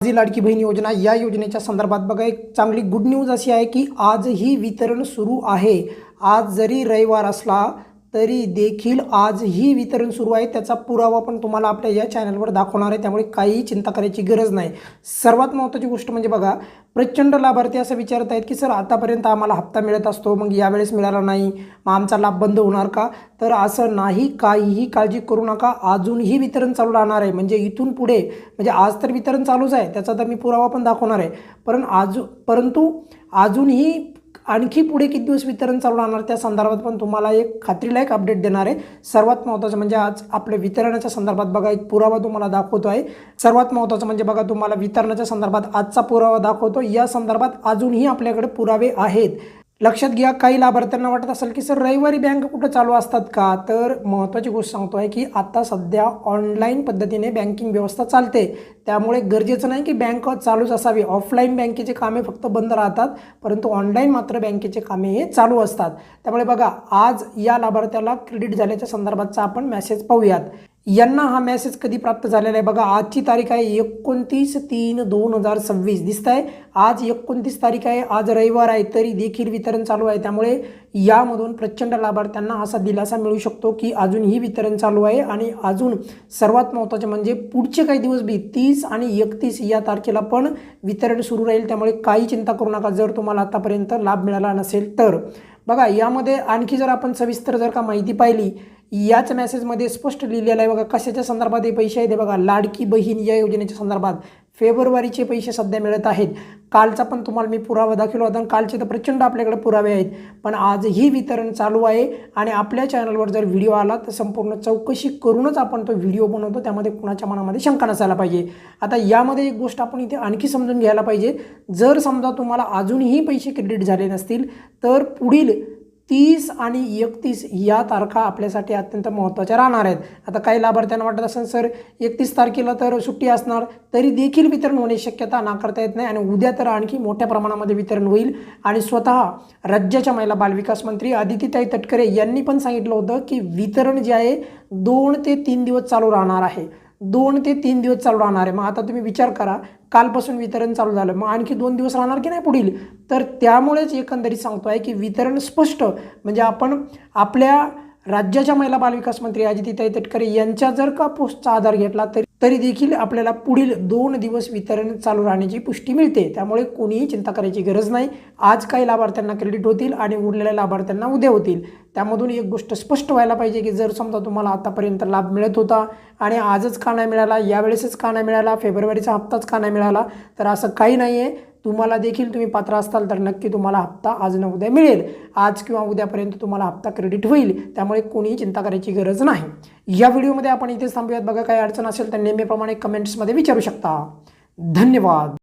माझी लाडकी बहीण योजना या योजनेच्या संदर्भात बघा एक चांगली गुड न्यूज अशी आहे की आजही वितरण सुरू आहे। आज जरी रविवार असला तरी देखील आजही वितरण सुरू आहे। त्याचा पुरावा पण तुम्हाला आपल्या या चॅनलवर दाखवणार आहे, त्यामुळे काही चिंता करायची गरज नाही। सर्वात महत्त्वाची गोष्ट म्हणजे बघा, प्रचंड लाभार्थी असं विचारत आहेत की सर आतापर्यंत आम्हाला हप्ता मिळत असतो, मग यावेळेस मिळाला नाही, मग आमचा लाभ बंद होणार का? तर असं नाही, काहीही काळजी करू नका। अजूनही वितरण चालू राहणार आहे। म्हणजे इथून पुढे म्हणजे आज तर वितरण चालूच आहे, त्याचा तर मी पुरावा पण दाखवणार आहे, परंतु अजूनही आणखी पुढे किती दिवस वितरण चालू राहणार त्या संदर्भात पण तुम्हाला एक खात्रीलायक अपडेट देणार आहे। सर्वात महत्त्वाचं म्हणजे आज आपल्या वितरणाच्या संदर्भात बघा एक पुरावा तुम्हाला दाखवतो आहे। सर्वात महत्त्वाचं म्हणजे बघा तुम्हाला वितरणाच्या संदर्भात आजचा पुरावा दाखवतो। या संदर्भात अजूनही आपल्याकडे पुरावे आहेत। लक्षात घ्या, काही लाभार्थ्यांना वाटत असेल की सर रविवारी बँक कुठं चालू असतात का? तर महत्त्वाची गोष्ट सांगतो आहे की आता सध्या ऑनलाईन पद्धतीने बँकिंग व्यवस्था चालते, त्यामुळे गरजेचं नाही की बँक चालूच असावी। ऑफलाईन बँकेचे कामे फक्त बंद राहतात, परंतु ऑनलाईन मात्र बँकेचे कामे हे चालू असतात। त्यामुळे बघा आज या लाभार्थ्याला क्रेडिट झाल्याच्या संदर्भातचा आपण मेसेज पाहूयात। यांना हा मेसेज कधी प्राप्त झालेला आहे बघा, आजची तारीख आहे 29/3/2026 दिसत आहे। आज 29 तारीख आहे, आज रविवार आहे, तरी देखील वितरण चालू आहे। त्यामुळे यामधून प्रचंड लाभार्थ्यांना असा दिलासा मिळू शकतो की अजूनही वितरण चालू आहे। आणि अजून सर्वात महत्त्वाचे म्हणजे पुढचे काही दिवस बी 30 आणि 31 या तारखेला पण वितरण सुरू राहील। त्यामुळे काही चिंता करू नका जर तुम्हाला आतापर्यंत लाभ मिळाला नसेल तर। बघा यामध्ये आणखी जर आपण सविस्तर जर का माहिती पाहिली, याच मेसेजमध्ये स्पष्ट लिहिलेलं आहे बघा कशाच्या संदर्भात हे पैसे आहेत। बघा लाडकी बहीण या योजनेच्या संदर्भात फेब्रुवारीचे पैसे सध्या मिळत आहेत। कालचा पण तुम्हाला मी पुरावा दाखवला होता, कालचे तर प्रचंड आपल्याकडे पुरावे आहेत, पण आजही वितरण चालू आहे। आणि आपल्या चॅनलवर जर व्हिडिओ आला तर संपूर्ण चौकशी करूनच आपण तो व्हिडिओ बनवतो, त्यामध्ये कुणाच्या मनामध्ये शंका नसायला पाहिजे। आता यामध्ये एक गोष्ट आपण इथे आणखी समजून घ्यायला पाहिजे, जर समजा तुम्हाला अजूनही पैसे क्रेडिट झाले नसतील तर पुढील 30 आणि 31 या तारखा आपल्यासाठी अत्यंत महत्त्वाच्या राहणार आहेत। आता काही लाभार्थ्यांना वाटत असेल सर 31 तारखेला तर सुट्टी असणार, तरी देखील वितरण होण्याची शक्यता नाकारता येत नाही। आणि उद्या तर आणखी मोठ्या प्रमाणामध्ये वितरण होईल। आणि स्वतः राज्याच्या महिला बालविकास मंत्री आदितीताई तटकरे यांनी पण सांगितलं होतं की वितरण जे आहे 2 ते 3 दिवस चालू राहणार आहे, 2 ते 3 दिवस चालू राहणार आहे। मग आता तुम्ही विचार करा, कालपासून वितरण चालू झालं, मग आणखी 2 दिवस राहणार की नाही पुढील? तर त्यामुळेच एकंदरीत सांगतो आहे की वितरण स्पष्ट म्हणजे आपण आपल्या राज्याच्या महिला बालविकास मंत्री आदितीताई तटकरे यांच्या जर का पोस्टचा आधार घेतला तरी देखील आपल्याला पुढील 2 दिवस वितरण चालू राहण्याची पुष्टी मिळते। त्यामुळे कोणीही चिंता करायची गरज नाही। आज काही लाभार्थ्यांना क्रेडिट होतील आणि उरलेल्या लाभार्थ्यांना उद्या होतील। त्यामधून एक गोष्ट स्पष्ट व्हायला पाहिजे की जर समजा तुम्हाला आतापर्यंत लाभ मिळत होता आणि आजच का नाही मिळाला, यावेळेसच का नाही मिळाला, फेब्रुवारीचा हप्ताच का नाही मिळाला, तर असं काही नाही आहे। तुम्हाला देखील तुम्ही पात्र असाल तर नक्की तुम्हाला हप्ता आज न उद्या मिळेल। आज किंवा उद्यापर्यंत तुम्हाला हप्ता क्रेडिट होईल, त्यामुळे कोणीही चिंता करायची गरज नाही। या व्हिडिओमध्ये आपण इथेच थांबूयात। बघा काही अडचण असेल तर नेहमीप्रमाणे कमेंट्समध्ये विचारू शकता। धन्यवाद।